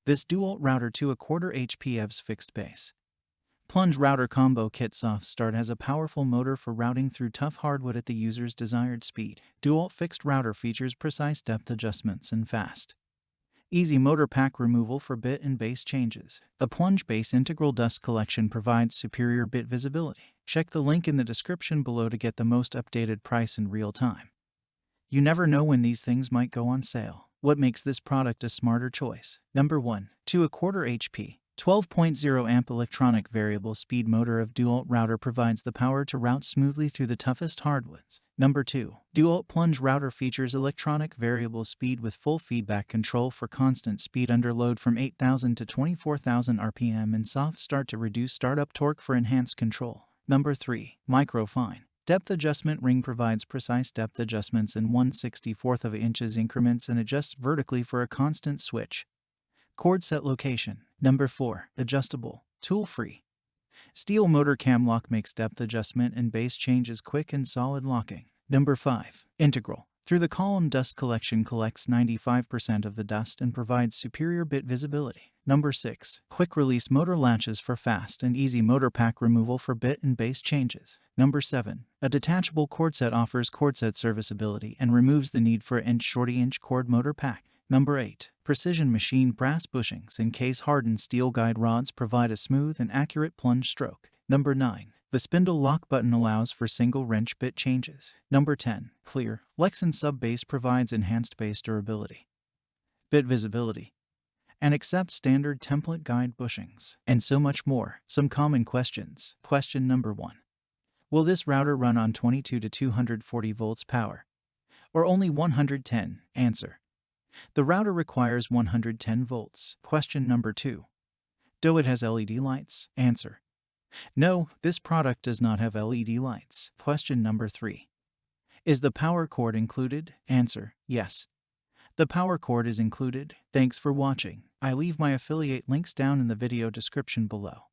This Dewalt Router 2¼ HP EVS Fixed Base Plunge Router Combo Kit Soft Start has a powerful motor for routing through tough hardwood at the user's desired speed. Dewalt Fixed Router features precise depth adjustments and fast, easy motor pack removal for bit and base changes. The Plunge Base Integral Dust Collection provides superior bit visibility. Check the link in the description below to get the most updated price in real time. You never know when these things might go on sale. What makes this product a smarter choice? Number 1. 2¼ HP 12.0 amp electronic variable speed motor of Dewalt Router provides the power to route smoothly through the toughest hardwoods. Number 2. Dewalt Plunge Router features electronic variable speed with full feedback control for constant speed under load from 8,000 to 24,000 RPM and soft start to reduce startup torque for enhanced control. Number 3. Microfine Depth Adjustment Ring provides precise depth adjustments in 1/64 of inches increments and adjusts vertically for a constant switch. Cord set location. Number 4. Adjustable, tool-free. Steel motor cam lock makes depth adjustment and base changes quick and solid locking. Number 5. Integral. Through the column dust collection collects 95% of the dust and provides superior bit visibility. Number 6. Quick release motor latches for fast and easy motor pack removal for bit and base changes. Number 7. A detachable cord set offers cord set serviceability and removes the need for an shorty-inch cord motor pack. Number 8. Precision machined brass bushings and case-hardened steel guide rods provide a smooth and accurate plunge stroke. Number 9. The spindle lock button allows for single wrench bit changes. Number 10. Clear. Lessen sub-base provides enhanced base durability, bit visibility, and accepts standard template guide bushings, and so much more. Some common questions. Question number 1. Will this router run on 22 to 240 volts power, or only 110? Answer. The router requires 110 volts. Question number 2. Do it has LED lights? Answer. No, this product does not have LED lights. Question number 3. Is the power cord included? Answer. Yes. The power cord is included. Thanks for watching. I leave my affiliate links down in the video description below.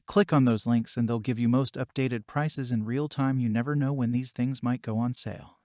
Click on those links and they'll give you most updated prices in real time. You never know when these things might go on sale.